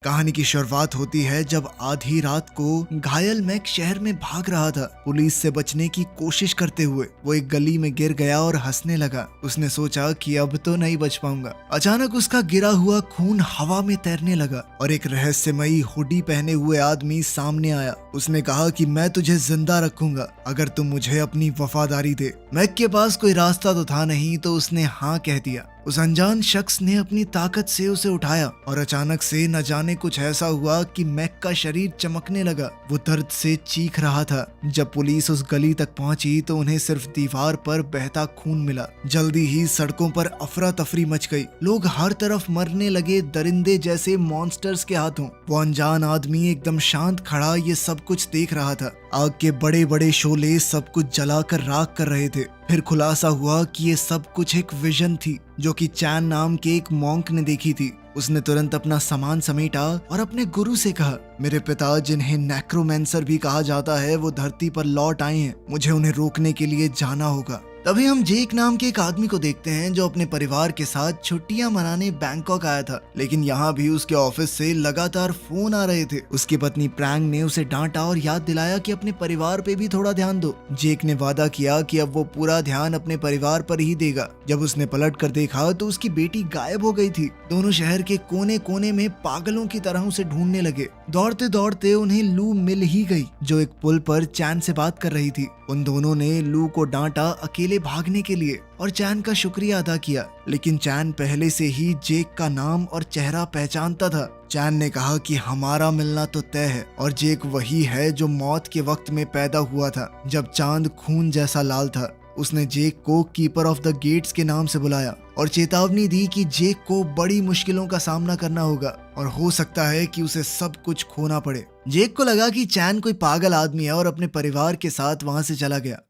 कहानी की शुरुआत होती है जब आधी रात को घायल मैक शहर में भाग रहा था। पुलिस से बचने की कोशिश करते हुए वो एक गली में गिर गया और हंसने लगा। उसने सोचा कि अब तो नहीं बच पाऊंगा। अचानक उसका गिरा हुआ खून हवा में तैरने लगा और एक रहस्यमयी हुडी पहने हुए आदमी सामने आया। उसने कहा कि मैं तुझे जिंदा रखूंगा अगर तुम मुझे अपनी वफादारी दे। मैक के पास कोई रास्ता तो था नहीं, तो उसने हाँ कह दिया। उस अनजान शख्स ने अपनी ताकत से उसे उठाया और अचानक से न जाने कुछ ऐसा हुआ कि मैक का शरीर चमकने लगा। वो दर्द से चीख रहा था। जब पुलिस उस गली तक पहुंची तो उन्हें सिर्फ दीवार पर बहता खून मिला। जल्दी ही सड़कों पर अफरा तफरी मच गई। लोग हर तरफ मरने लगे, दरिंदे जैसे मॉन्स्टर्स के हाथों। वो अनजान आदमी एकदम शांत खड़ा ये सब कुछ देख रहा था। आग के बड़े बड़े शोले सब कुछ जलाकर राख कर रहे थे। फिर खुलासा हुआ कि ये सब कुछ एक विजन थी जो कि चैन नाम के एक मॉन्क ने देखी थी। उसने तुरंत अपना सामान समेटा और अपने गुरु से कहा, मेरे पिता जिन्हें नेक्रोमेंसर भी कहा जाता है वो धरती पर लौट आए हैं। मुझे उन्हें रोकने के लिए जाना होगा। तभी हम जेक नाम के एक आदमी को देखते हैं जो अपने परिवार के साथ छुट्टियां मनाने बैंकॉक आया था, लेकिन यहाँ भी उसके ऑफिस से लगातार फोन आ रहे थे। उसकी पत्नी प्रैंग ने उसे डांटा और याद दिलाया कि अपने परिवार पे भी थोड़ा ध्यान दो। जेक ने वादा किया कि अब वो पूरा ध्यान अपने परिवार पर ही देगा। जब उसने पलट कर देखा तो उसकी बेटी गायब हो गई थी। दोनों शहर के कोने कोने में पागलों की तरह उसे ढूंढने लगे। दौड़ते दौड़ते उन्हें लू मिल ही गई जो एक पुल पर चैन से बात कर रही थी। उन दोनों ने लू को डांटा अकेले भागने के लिए और चैन का शुक्रिया अदा किया, लेकिन चैन पहले से ही जेक का नाम और चेहरा पहचानता था। चैन ने कहा कि हमारा मिलना तो तय है और जेक वही है जो मौत के वक्त में पैदा हुआ था जब चांद खून जैसा लाल था। उसने जेक को कीपर ऑफ द गेट्स के नाम से बुलाया और चेतावनी दी कि जेक को बड़ी मुश्किलों का सामना करना होगा और हो सकता है कि उसे सब कुछ खोना पड़े। जेक को लगा कि चैन कोई पागल आदमी है और अपने परिवार के साथ वहां से चला गया।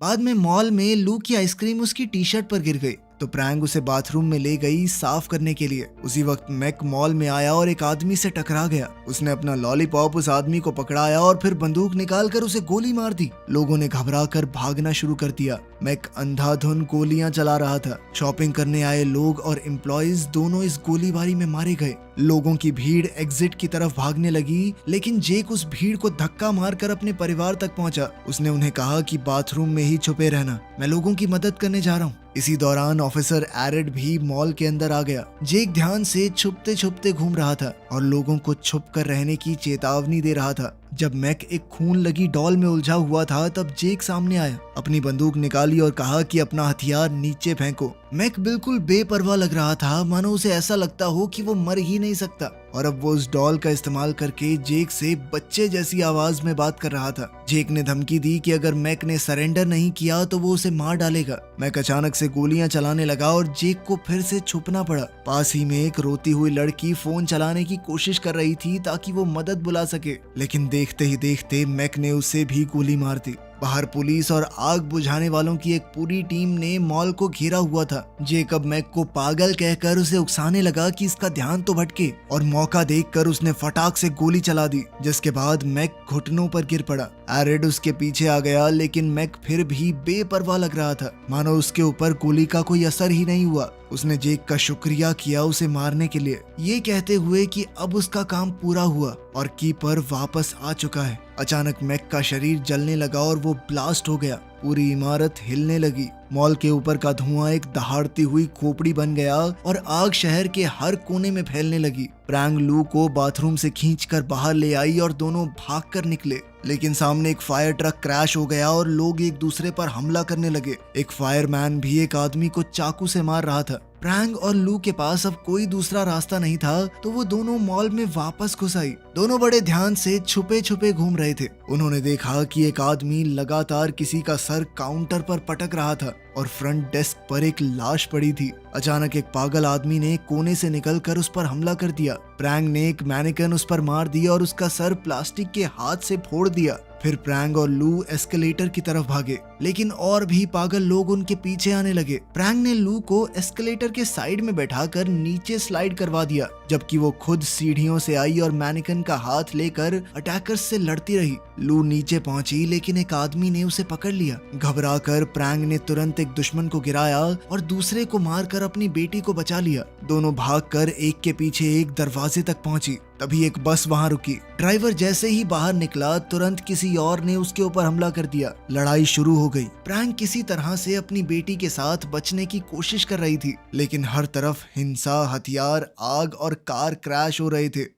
बाद में मॉल में लू की आइसक्रीम उसकी टी शर्ट पर गिर गई तो प्रैंग उसे बाथरूम में ले गई साफ करने के लिए। उसी वक्त मैक मॉल में आया और एक आदमी से टकरा गया। उसने अपना लॉलीपॉप उस आदमी को पकड़ाया और फिर बंदूक निकालकर उसे गोली मार दी। लोगों ने घबराकर भागना शुरू कर दिया। मैक अंधाधुन गोलियां चला रहा था। शॉपिंग करने आए लोग और एम्प्लॉयज दोनों इस गोलीबारी में मारे गए। लोगों की भीड़ एग्जिट की तरफ भागने लगी, लेकिन जेक उस भीड़ को धक्का मारकर अपने परिवार तक पहुंचा। उसने उन्हें कहा कि बाथरूम में ही छुपे रहना, मैं लोगों की मदद करने जा रहा हूँ। इसी दौरान ऑफिसर एरिड भी मॉल के अंदर आ गया। जेक ध्यान से छुपते छुपते घूम रहा था और लोगों को छुप कर रहने की चेतावनी दे रहा था। जब मैक एक खून लगी डॉल में उलझा हुआ था तब जेक सामने आया, अपनी बंदूक निकाली और कहा कि अपना हथियार नीचे फेंको। मैक बिल्कुल बेपरवाह लग रहा था, मानो उसे ऐसा लगता हो कि वो मर ही नहीं सकता। और अब वो उस डॉल का इस्तेमाल करके जेक से बच्चे जैसी आवाज में बात कर रहा था। जेक ने धमकी दी कि अगर मैक ने सरेंडर नहीं किया तो वो उसे मार डालेगा। मैक अचानक से गोलियां चलाने लगा और जेक को फिर से छुपना पड़ा। पास ही में एक रोती हुई लड़की फोन चलाने की कोशिश कर रही थी ताकि वो मदद बुला सके, लेकिन देखते ही देखते मैक ने उसे भी गोली मार दी। बाहर पुलिस और आग बुझाने वालों की एक पूरी टीम ने मॉल को घेरा हुआ था। जेक अब मैक को पागल कहकर उसे उकसाने लगा कि इसका ध्यान तो भटके और मौका देखकर उसने फटाक से गोली चला दी, जिसके बाद मैक घुटनों पर गिर पड़ा। एरिड उसके पीछे आ गया, लेकिन मैक फिर भी बेपरवाह लग रहा था, मानो उसके ऊपर गोली का कोई असर ही नहीं हुआ। उसने जेक का शुक्रिया किया उसे मारने के लिए, ये कहते हुए कि अब उसका काम पूरा हुआ और कीपर वापस आ चुका है। अचानक मैक का शरीर जलने लगा और वो ब्लास्ट हो गया। पूरी इमारत हिलने लगी। मॉल के ऊपर का धुआं एक दहाड़ती हुई खोपड़ी बन गया और आग शहर के हर कोने में फैलने लगी। प्रैंग लू को बाथरूम से खींचकर बाहर ले आई और दोनों भागकर निकले, लेकिन सामने एक फायर ट्रक क्रैश हो गया और लोग एक दूसरे पर हमला करने लगे। एक फायरमैन भी एक आदमी को चाकू से मार रहा था। प्रैंग और लू के पास अब कोई दूसरा रास्ता नहीं था, तो वो दोनों मॉल में वापस घुस आई। दोनों बड़े ध्यान से छुपे छुपे घूम रहे थे। उन्होंने देखा कि एक आदमी लगातार किसी का सर काउंटर पर पटक रहा था और फ्रंट डेस्क पर एक लाश पड़ी थी। अचानक एक पागल आदमी ने कोने से निकलकर उस पर हमला कर दिया। प्रैंग ने एक मैनिकन उस पर मार दिया और उसका सर प्लास्टिक के हाथ से फोड़ दिया। फिर प्रैंग और लू एस्केलेटर की तरफ भागे। लेकिन और भी पागल लोग उनके पीछे आने लगे। प्रैंक ने लू को एस्केलेटर के साइड में बैठाकर नीचे स्लाइड करवा दिया, जबकि वो खुद सीढ़ियों से आई और मैनिकन का हाथ लेकर अटैकर्स से लड़ती रही। लू नीचे पहुंची लेकिन एक आदमी ने उसे पकड़ लिया। घबराकर प्रैंक ने तुरंत एक दुश्मन को गिराया और दूसरे को मारकर अपनी बेटी को बचा लिया। दोनों भागकर एक के पीछे एक दरवाजे तक पहुंची। तभी एक बस वहां रुकी। ड्राइवर जैसे ही बाहर निकला तुरंत किसी और ने उसके ऊपर हमला कर दिया। लड़ाई शुरू हो गई। प्रैंक किसी तरह से अपनी बेटी के साथ बचने की कोशिश कर रही थी, लेकिन हर तरफ हिंसा, हथियार, आग और कार क्रैश हो रहे थे।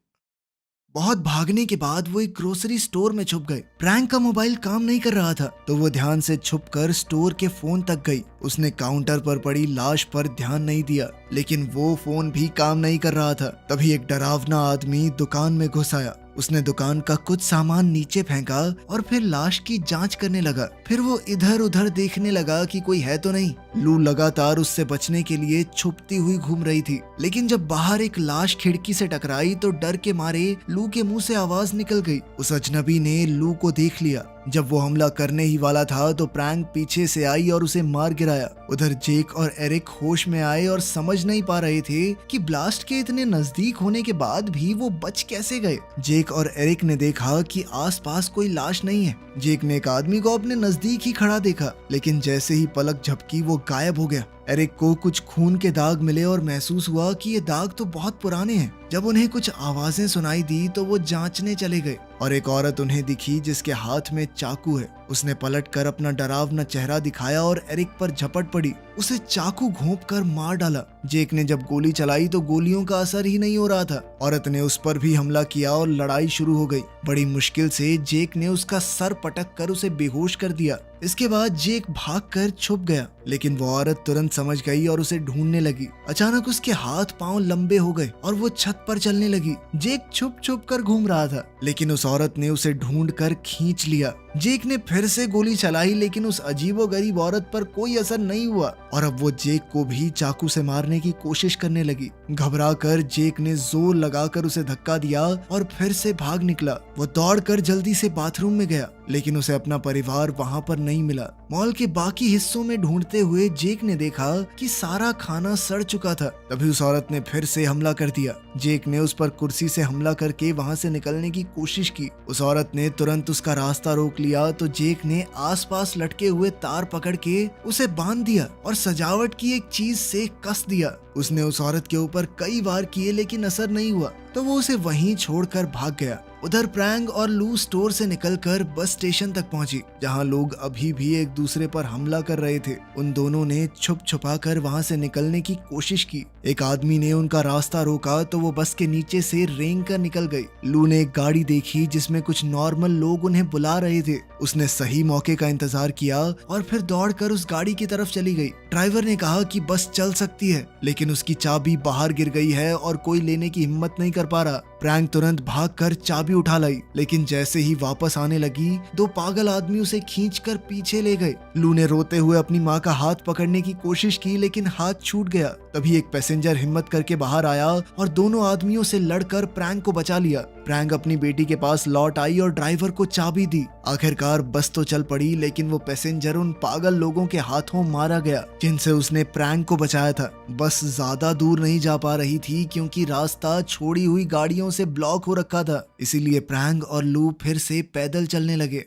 बहुत भागने के बाद वो एक ग्रोसरी स्टोर में छुप गए। प्रैंक का मोबाइल काम नहीं कर रहा था, तो वो ध्यान से छुपकर स्टोर के फोन तक गई। उसने काउंटर पर पड़ी लाश पर ध्यान नहीं दिया, लेकिन वो फोन भी काम नहीं कर रहा था। तभी एक डरावना आदमी दुकान में घुस आया। उसने दुकान का कुछ सामान नीचे फेंका और फिर लाश की जांच करने लगा। फिर वो इधर उधर देखने लगा कि कोई है तो नहीं। लू लगातार उससे बचने के लिए छुपती हुई घूम रही थी, लेकिन जब बाहर एक लाश खिड़की से टकराई तो डर के मारे लू के मुंह से आवाज निकल गई। उस अजनबी ने लू को देख लिया। जब वो हमला करने ही वाला था तो प्रैंक पीछे से आई और उसे मार गिराया। उधर जेक और एरिक होश में आए और समझ नहीं पा रहे थे कि ब्लास्ट के इतने नजदीक होने के बाद भी वो बच कैसे गए। जेक और एरिक ने देखा कि आसपास कोई लाश नहीं है। जेक ने एक आदमी को अपने नजदीक ही खड़ा देखा, लेकिन जैसे ही पलक झपकी वो गायब हो गया। एरिक को कुछ खून के दाग मिले और महसूस हुआ कि ये दाग तो बहुत पुराने हैं। जब उन्हें कुछ आवाजें सुनाई दी तो वो जांचने चले गए और एक औरत उन्हें दिखी जिसके हाथ में चाकू है। उसने पलटकर अपना डरावना चेहरा दिखाया और एरिक पर झपट पड़ी। उसे चाकू घोंपकर मार डाला। जेक ने जब गोली चलाई तो गोलियों का असर ही नहीं हो रहा था। औरत ने उस पर भी हमला किया और लड़ाई शुरू हो गई। बड़ी मुश्किल से जेक ने उसका सर पटक कर उसे बेहोश कर दिया। इसके बाद जेक भागकर छुप गया, लेकिन वो औरत तुरंत समझ गई और उसे ढूंढने लगी। अचानक उसके हाथ पांव लंबे हो गए और वो छत पर चलने लगी। जेक छुप छुप कर घूम रहा था, लेकिन उस औरत ने उसे ढूंढकर खींच लिया। जेक ने फिर से गोली चलाई, लेकिन उस अजीबोगरीब औरत पर कोई असर नहीं हुआ और अब वो जेक को भी चाकू से मारने की कोशिश करने लगी। घबराकर जेक ने जोर लगाकर उसे धक्का दिया और फिर से भाग निकला। वो दौड़कर जल्दी से बाथरूम में गया, लेकिन उसे अपना परिवार वहां पर नहीं मिला। मॉल के बाकी हिस्सों में ढूंढते हुए जेक ने देखा कि सारा खाना सड़ चुका था। तभी उस औरत ने फिर से हमला कर दिया। जेक ने उस पर कुर्सी से हमला करके वहां से निकलने की कोशिश की। उस औरत ने तुरंत उसका रास्ता रोक लिया तो जेक ने आसपास लटके हुए तार पकड़ के उसे बांध दिया और सजावट की एक चीज से कस दिया। उसने उस औरत के ऊपर कई बार किए, लेकिन असर नहीं हुआ, तो वो उसे वहीं छोड़कर भाग गया। उधर प्रैंक और लू स्टोर से निकलकर बस स्टेशन तक पहुंची, जहां लोग अभी भी एक दूसरे पर हमला कर रहे थे। उन दोनों ने छुप छुपा कर वहां से निकलने की कोशिश की। एक आदमी ने उनका रास्ता रोका तो वो बस के नीचे से रेंग कर निकल गई। लू ने एक गाड़ी देखी जिसमें कुछ नॉर्मल लोग उन्हें बुला रहे थे। उसने सही मौके का इंतजार किया और फिर दौड़कर उस गाड़ी की तरफ चली गई। ड्राइवर ने कहा कि बस चल सकती है, लेकिन उसकी चाबी बाहर गिर गई है और कोई लेने की हिम्मत नहीं कर पा रहा। प्रैंक तुरंत भागकर चाबी उठा लाई, लेकिन जैसे ही वापस आने लगी दो पागल आदमी उसे खींचकर पीछे ले गए। लू ने रोते हुए अपनी माँ का हाथ पकड़ने की कोशिश की, लेकिन हाथ छूट गया। तभी एक पैसेंजर हिम्मत करके बाहर आया और दोनों आदमियों से लड़कर प्रैंक को बचा लिया। प्रैंक अपनी बेटी के पास लौट आई और ड्राइवर को चाबी दी। आखिरकार बस तो चल पड़ी, लेकिन वो पैसेंजर उन पागल लोगों के हाथों मारा गया जिनसे उसने प्रैंक को बचाया था। बस ज्यादा दूर नहीं जा पा रही थी क्योंकि रास्ता छोड़ी हुई गाड़ियों से ब्लॉक हो रखा था। इसीलिए प्रैंक और लू फिर से पैदल चलने लगे।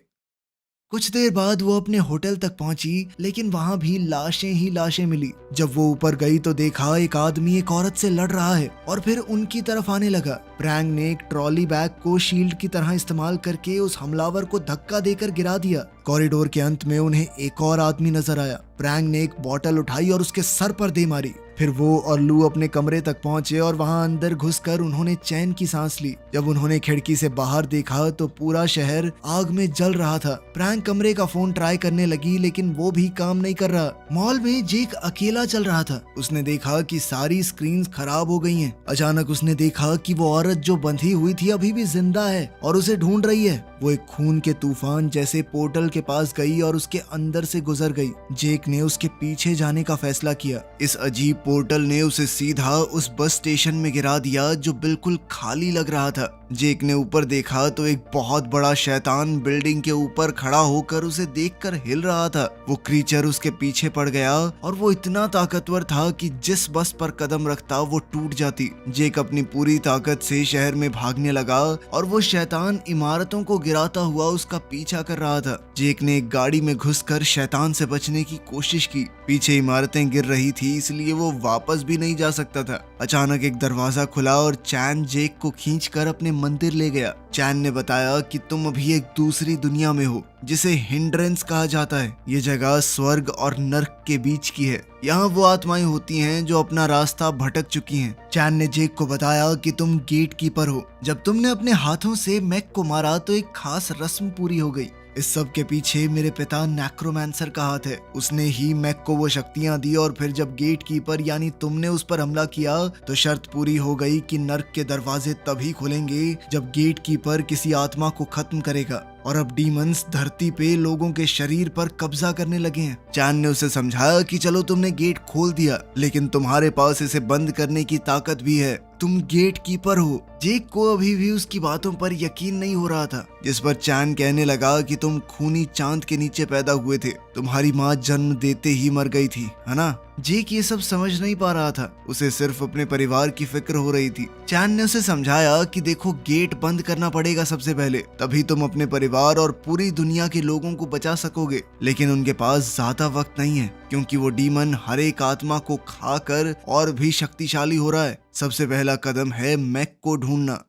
कुछ देर बाद वो अपने होटल तक पहुंची, लेकिन वहां भी लाशें ही लाशें मिली। जब वो ऊपर गई तो देखा एक आदमी एक औरत से लड़ रहा है और फिर उनकी तरफ आने लगा। प्रैंक ने एक ट्रॉली बैग को शील्ड की तरह इस्तेमाल करके उस हमलावर को धक्का देकर गिरा दिया। कॉरिडोर के अंत में उन्हें एक और आदमी नजर आया। प्रैंक ने एक बोतल उठाई और उसके सर पर दे मारी। फिर वो और लू अपने कमरे तक पहुंचे और वहां अंदर घुसकर उन्होंने चैन की सांस ली। जब उन्होंने खिड़की से बाहर देखा तो पूरा शहर आग में जल रहा था। प्रैंक कमरे का फोन ट्राई करने लगी, लेकिन वो भी काम नहीं कर रहा। मॉल में जेक अकेला चल रहा था। उसने देखा कि सारी स्क्रीन्स खराब हो गई हैं। अचानक उसने देखा कि वो औरत जो बंधी हुई थी अभी भी जिंदा है और उसे ढूंढ रही है। वो एक खून के तूफान जैसे पोर्टल के पास गई और उसके अंदर से गुजर गई। जेक ने उसके पीछे जाने का फैसला किया। इस अजीब पोर्टल ने उसे सीधा उस बस स्टेशन में गिरा दिया जो बिल्कुल खाली लग रहा था। जेक ने ऊपर देखा तो एक बहुत बड़ा शैतान बिल्डिंग के ऊपर खड़ा होकर उसे देखकर हिल रहा था। वो क्रीचर उसके पीछे पड़ गया और वो इतना ताकतवर था कि जिस बस पर कदम रखता वो टूट जाती। जेक अपनी पूरी ताकत से शहर में भागने लगा और वो शैतान इमारतों को गिराता हुआ उसका पीछा कर रहा था। जेक ने एक गाड़ी में घुसकर शैतान से बचने की कोशिश की। पीछे इमारतें गिर रही थी इसलिए वो वापस भी नहीं जा सकता था। अचानक एक दरवाजा खुला और चैन जेक को खींचकर अपने मंदिर ले गया। चैन ने बताया कि तुम अभी एक दूसरी दुनिया में हो जिसे हिंड्रेंस कहा जाता है। ये जगह स्वर्ग और नर्क के बीच की है। यहाँ वो आत्माएं होती हैं जो अपना रास्ता भटक चुकी हैं। चैन ने जेक को बताया कि तुम गेट कीपर हो। जब तुमने अपने हाथों से मैक को मारा तो एक खास रस्म पूरी हो गई। इस सब के पीछे मेरे पिता नेक्रोमैंसर का हाथ है। उसने ही मैक को वो शक्तियां दी और फिर जब गेट कीपर यानी तुमने उस पर हमला किया तो शर्त पूरी हो गई कि नर्क के दरवाजे तभी खुलेंगे जब गेट कीपर किसी आत्मा को खत्म करेगा। और अब डीमंस धरती पे लोगों के शरीर पर कब्जा करने लगे हैं। चैन ने उसे समझाया कि चलो तुमने गेट खोल दिया लेकिन तुम्हारे पास इसे बंद करने की ताकत भी है। तुम गेट कीपर हो। जेक को अभी भी उसकी बातों पर यकीन नहीं हो रहा था, जिस पर चैन कहने लगा कि तुम खूनी चांद के नीचे पैदा हुए थे। तुम्हारी माँ जन्म देते ही मर गई थी, है ना? जेक ये सब समझ नहीं पा रहा था। उसे सिर्फ अपने परिवार की फिक्र हो रही थी। चैन ने उसे समझाया कि देखो गेट बंद करना पड़ेगा सबसे पहले, तभी तुम अपने परिवार और पूरी दुनिया के लोगों को बचा सकोगे। लेकिन उनके पास ज्यादा वक्त नहीं है क्योंकि वो डीमन हर एक आत्मा को खाकर और भी शक्तिशाली हो रहा है। सबसे पहला कदम है मैक को ढूंढना।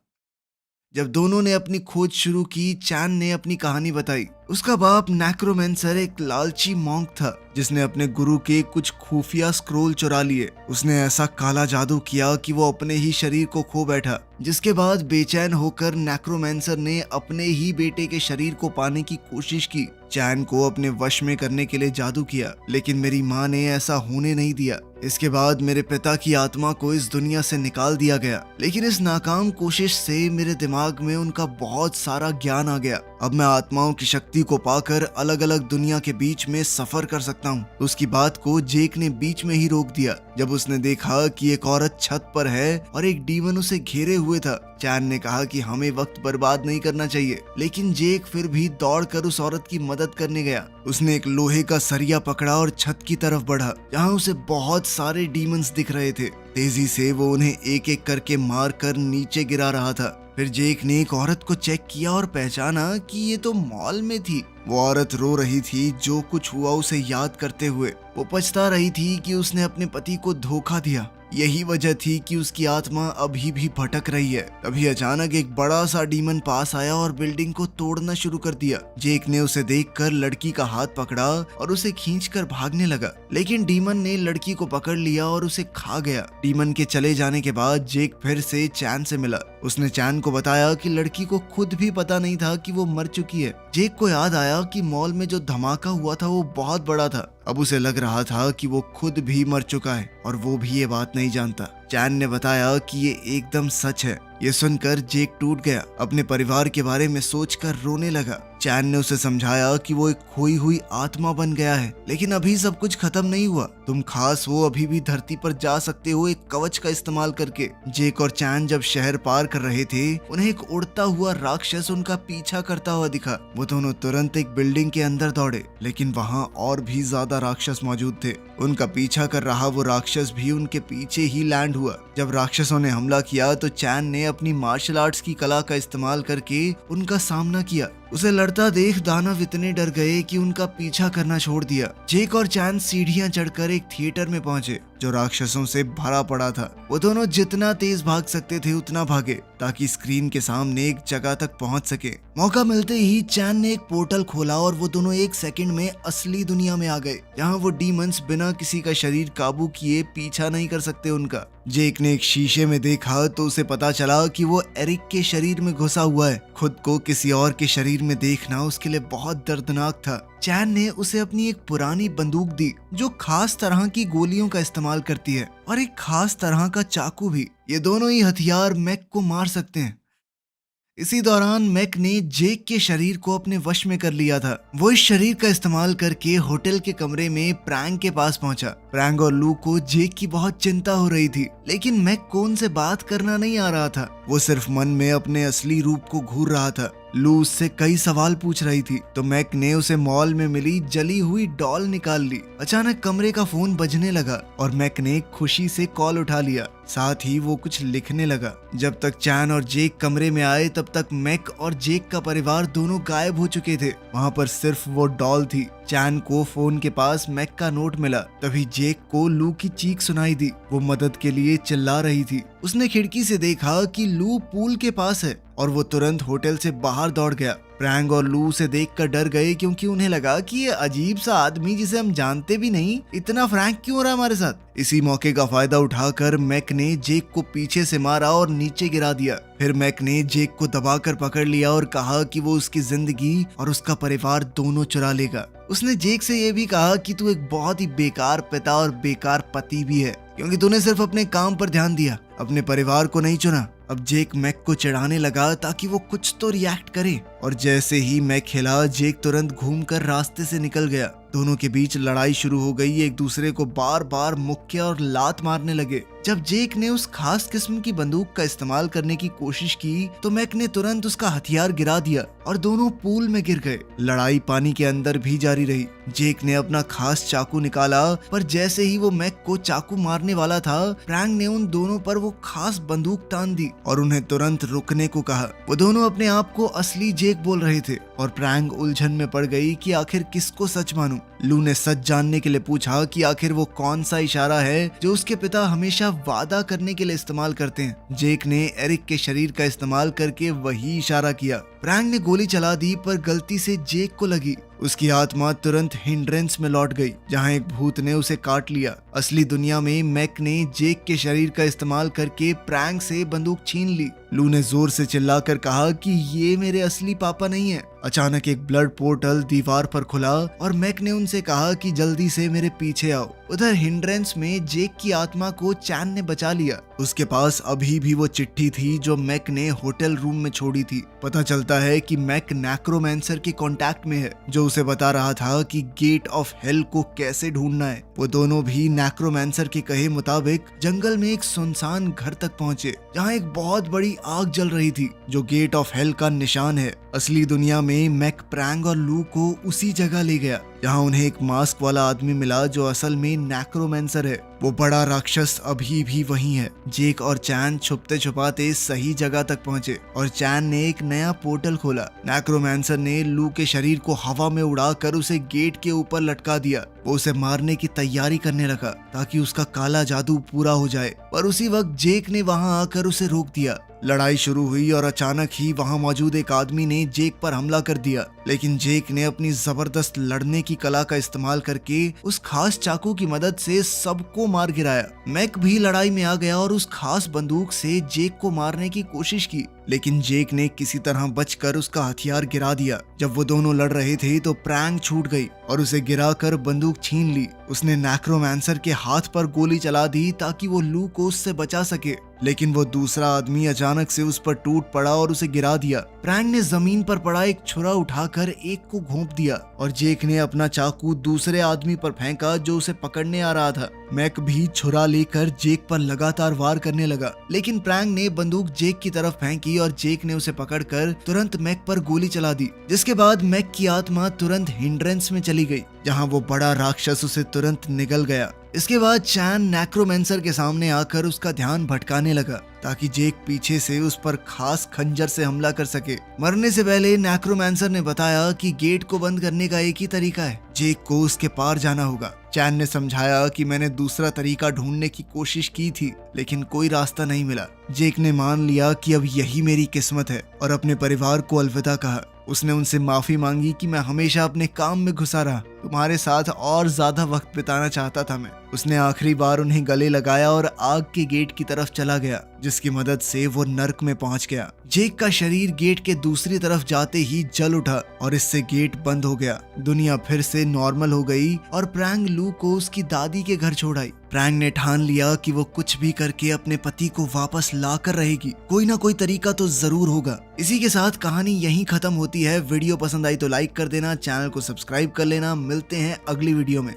जब दोनों ने अपनी खोज शुरू की, चैन ने अपनी कहानी बताई। उसका बाप नेक्रोमैंसर एक लालची मॉन्क था जिसने अपने गुरु के कुछ खुफिया स्क्रोल चुरा लिए। उसने ऐसा काला जादू किया कि वो अपने ही शरीर को खो बैठा, जिसके बाद बेचैन होकर नेक्रोमैंसर ने अपने ही बेटे के शरीर को पाने की कोशिश की। चैन को अपने वश में करने के लिए जादू किया लेकिन मेरी माँ ने ऐसा होने नहीं दिया। इसके बाद मेरे पिता की आत्मा को इस दुनिया से निकाल दिया गया, लेकिन इस नाकाम कोशिश से मेरे दिमाग में उनका बहुत सारा ज्ञान आ गया। अब मैं आत्माओं की शक्ति को पाकर अलग अलग दुनिया के बीच में सफर कर सकता हूँ। उसकी बात को जेक ने बीच में ही रोक दिया जब उसने देखा कि एक औरत छत पर है और एक डीमन उसे घेरे हुए था। चैन ने कहा कि हमें वक्त बर्बाद नहीं करना चाहिए, लेकिन जेक फिर भी दौड़कर उस औरत की मदद करने गया। उसने एक लोहे का सरिया पकड़ा और छत की तरफ बढ़ा जहाँ उसे बहुत सारे डीमंस दिख रहे थे। तेजी से वो उन्हें एक एक करके मार कर नीचे गिरा रहा था। फिर जेक ने एक औरत को चेक किया और पहचाना कि ये तो मॉल में थी। वो औरत रो रही थी जो कुछ हुआ उसे याद करते हुए। वो पछता रही थी कि उसने अपने पति को धोखा दिया। यही वजह थी कि उसकी आत्मा अभी भी भटक रही है। तभी अचानक एक बड़ा सा डीमन पास आया और बिल्डिंग को तोड़ना शुरू कर दिया। जेक ने उसे देखकर लड़की का हाथ पकड़ा और उसे खींचकर भागने लगा, लेकिन डीमन ने लड़की को पकड़ लिया और उसे खा गया। डीमन के चले जाने के बाद जेक फिर से चैन से मिला। उसने चैन को बताया कि लड़की को खुद भी पता नहीं था कि वो मर चुकी है। जेक को याद आया कि मॉल में जो धमाका हुआ था वो बहुत बड़ा था। अब उसे लग रहा था कि वो खुद भी मर चुका है और वो भी ये बात नहीं जानता। चैन ने बताया कि ये एकदम सच है। ये सुनकर जेक टूट गया। अपने परिवार के बारे में सोचकर रोने लगा। चैन ने उसे समझाया कि वो एक खोई हुई आत्मा बन गया है, लेकिन अभी सब कुछ खत्म नहीं हुआ। तुम खास हो अभी भी धरती पर जा सकते हो एक कवच का इस्तेमाल करके। जेक और चैन जब शहर पार कर रहे थे, उन्हें एक उड़ता हुआ राक्षस उनका पीछा करता हुआ दिखा। वो दोनों तुरंत एक बिल्डिंग के अंदर दौड़े, लेकिन वहाँ और भी ज्यादा राक्षस मौजूद थे। उनका पीछा कर रहा वो राक्षस भी उनके पीछे ही लैंड हुआ। जब राक्षसों ने हमला किया तो चैन ने अपनी मार्शल आर्ट्स की कला का इस्तेमाल करके उनका सामना किया। उसे लड़ता देख दानव इतने डर गए कि उनका पीछा करना छोड़ दिया। जेक और चैन सीढ़ियां चढ़कर एक थिएटर में पहुंचे जो राक्षसों से भरा पड़ा था। वो दोनों जितना तेज भाग सकते थे उतना भागे ताकि स्क्रीन के सामने एक जगह तक पहुंच सके। मौका मिलते ही चैन ने एक पोर्टल खोला और वो दोनों एक सेकंड में असली दुनिया में आ गए, जहां वो डीमंस बिना किसी का शरीर काबू किए पीछा नहीं कर सकते उनका। जेक ने एक शीशे में देखा तो उसे पता चला कि वो एरिक के शरीर में घुसा हुआ है। खुद को किसी और के शरीर में देखना उसके लिए बहुत दर्दनाक था। चैन ने उसे अपनी एक पुरानी बंदूक दी जो खास तरह की गोलियों का इस्तेमाल करती है, और एक खास तरह का चाकू भी। ये दोनों ही हथियार मैक को मार सकते हैं। इसी दौरान मैक ने जेक के शरीर को अपने वश में कर लिया था। वो इस शरीर का इस्तेमाल करके होटल के कमरे में प्रैंक के पास पहुंचा। प्रैंक और लू को जेक की बहुत चिंता हो रही थी, लेकिन मैक को उनसे बात करना नहीं आ रहा था। वो सिर्फ मन में अपने असली रूप को घूर रहा था। लू उससे कई सवाल पूछ रही थी तो मैक ने उसे मॉल में मिली जली हुई डॉल निकाल ली। अचानक कमरे का फोन बजने लगा और मैक ने खुशी से कॉल उठा लिया। साथ ही वो कुछ लिखने लगा। जब तक चैन और जेक कमरे में आए तब तक मैक और जेक का परिवार दोनों गायब हो चुके थे। वहाँ पर सिर्फ वो डॉल थी। चैन को फोन के पास मैक का नोट मिला। तभी जेक को लू की चीख सुनाई दी। वो मदद के लिए चिल्ला रही थी। उसने खिड़की से देखा कि लू पूल के पास है और वो तुरंत होटल से बाहर दौड़ गया। प्रैंक और लू उसे देखकर डर गए क्योंकि उन्हें लगा कि ये अजीब सा आदमी जिसे हम जानते भी नहीं इतना फ्रैंक क्यों हो रहा हमारे साथ। इसी मौके का फायदा उठाकर मैक ने जेक को पीछे से मारा और नीचे गिरा दिया। फिर मैक ने जेक को दबाकर पकड़ लिया और कहा कि वो उसकी जिंदगी और उसका परिवार दोनों चुरा लेगा। उसने जेक से ये भी कहा कि तू एक बहुत ही बेकार पिता और बेकार पति भी है क्योंकि तूने सिर्फ अपने काम पर ध्यान दिया, अपने परिवार को नहीं चुना। अब जेक मैक को चिढ़ाने लगा ताकि वो कुछ तो रिएक्ट करे और जैसे ही मैक हिला जेक तुरंत घूमकर रास्ते से निकल गया। दोनों के बीच लड़ाई शुरू हो गई। एक दूसरे को बार बार मुक्के और लात मारने लगे। जब जेक ने उस खास किस्म की बंदूक का इस्तेमाल करने की कोशिश की तो मैक ने तुरंत उसका हथियार गिरा दिया और दोनों पूल में गिर गए। लड़ाई पानी के अंदर भी जारी रही। जेक ने अपना खास चाकू निकाला पर जैसे ही वो मैक को चाकू मारने वाला था प्रैंक ने उन दोनों पर वो खास बंदूक तान दी और उन्हें तुरंत रुकने को कहा। वो दोनों अपने आप को असली जेक बोल रहे थे और प्रैंक उलझन में पड़ गई कि आखिर किसको सच मानूं। लू ने सच जानने के लिए पूछा कि आखिर वो कौन सा इशारा है जो उसके पिता हमेशा वादा करने के लिए इस्तेमाल करते हैं। जेक ने एरिक के शरीर का इस्तेमाल करके वही इशारा किया। प्रैंक ने गोली चला दी पर गलती से जेक को लगी। उसकी आत्मा तुरंत हिंड्रेंस में लौट गई जहां एक भूत ने उसे काट लिया। असली दुनिया में मैक ने जेक के शरीर का इस्तेमाल करके प्रैंक से बंदूक छीन ली। लू ने जोर से चिल्लाकर कहा कि ये मेरे असली पापा नहीं है। अचानक एक ब्लड पोर्टल दीवार पर खुला और मैक ने उनसे कहा कि जल्दी से मेरे पीछे आओ। उधर हिंड्रेंस में जेक की आत्मा को चैन ने बचा लिया। उसके पास अभी भी वो चिट्ठी थी जो मैक ने होटल रूम में छोड़ी थी। पता चलता है कि मैक नेक्रोमैंसर के कांटेक्ट में है जो उसे बता रहा था कि गेट ऑफ हेल को कैसे ढूंढना है। वो दोनों भी नेक्रोमैंसर के कहे मुताबिक जंगल में एक सुनसान घर तक पहुंचे जहां एक बहुत बड़ी आग जल रही थी जो गेट ऑफ हेल का निशान है। असली दुनिया में मैक प्रैंक और लू को उसी जगह ले गया जहां उन्हें एक मास्क वाला आदमी मिला जो असल में नेक्रोमैंसर है। वो बड़ा राक्षस अभी भी वहीं है। जेक और चैन छुपते छुपाते सही जगह तक पहुंचे और चैन ने एक नया पोर्टल खोला। नेक्रोमैंसर ने लू के शरीर को हवा में उड़ाकर उसे गेट के ऊपर लटका दिया। वो उसे मारने की तैयारी करने लगा ताकि उसका काला जादू पूरा हो जाए, पर उसी वक्त जेक ने वहां आकर उसे रोक दिया। लड़ाई शुरू हुई और अचानक ही वहां मौजूद एक आदमी ने जेक पर हमला कर दिया, लेकिन जेक ने अपनी जबरदस्त लड़ने की कला का इस्तेमाल करके उस खास चाकू की मदद से सबको मार गिराया। मैक भी लड़ाई में आ गया और उस खास बंदूक से जेक को मारने की कोशिश की, लेकिन जेक ने किसी तरह बचकर उसका हथियार गिरा दिया। जब वो दोनों लड़ रहे थे तो प्रैंक छूट गई और उसे गिराकर बंदूक छीन ली। उसने नेक्रोमैंसर के हाथ पर गोली चला दी ताकि वो लू को उससे बचा सके, लेकिन वो दूसरा आदमी अचानक से उस पर टूट पड़ा और उसे गिरा दिया। प्रैंक ने जमीन पर पड़ा एक छुरा उठाकर एक को घोंप दिया और जेक ने अपना चाकू दूसरे आदमी पर फेंका जो उसे पकड़ने आ रहा था। मैक भी छुरा लेकर जेक पर लगातार वार करने लगा, लेकिन प्रैंक ने बंदूक जेक की तरफ फेंकी और जेक ने उसे पकड़कर तुरंत मैक पर गोली चला दी, जिसके बाद मैक की आत्मा तुरंत हिंड्रेंस में चली गई जहां वो बड़ा राक्षस उसे तुरंत निगल गया। इसके बाद चैन नेक्रोमैंसर के सामने आकर उसका ध्यान भटकाने लगा ताकि जेक पीछे से उस पर खास खंजर से हमला कर सके। मरने से पहले नेक्रोमैंसर ने बताया कि गेट को बंद करने का एक ही तरीका है, जेक को उसके पार जाना होगा। चैन ने समझाया कि मैंने दूसरा तरीका ढूंढने की कोशिश की थी लेकिन कोई रास्ता नहीं मिला। जेक ने मान लिया कि अब यही मेरी किस्मत है और अपने परिवार को अलविदा कहा। उसने उनसे माफी मांगी कि मैं हमेशा अपने काम में घुसा रहा तुम्हारे साथ और ज्यादा वक्त बिताना चाहता था मैं। उसने आखिरी बार उन्हें गले लगाया और आग के गेट की तरफ चला गया, जिसकी मदद से वो नर्क में पहुंच गया। जेक का शरीर गेट के दूसरी तरफ जाते ही जल उठा और इससे गेट बंद हो गया। दुनिया फिर से नॉर्मल हो गई और प्रैंग लू को उसकी दादी के घर छोड़ आई। प्रैंग ने ठान लिया कि वो कुछ भी करके अपने पति को वापस ला कर रहेगी। कोई ना कोई तरीका तो जरूर होगा। इसी के साथ कहानी यहीं खत्म होती है। वीडियो पसंद आई तो लाइक कर देना, चैनल को सब्सक्राइब कर लेना। मिलते हैं अगली वीडियो में।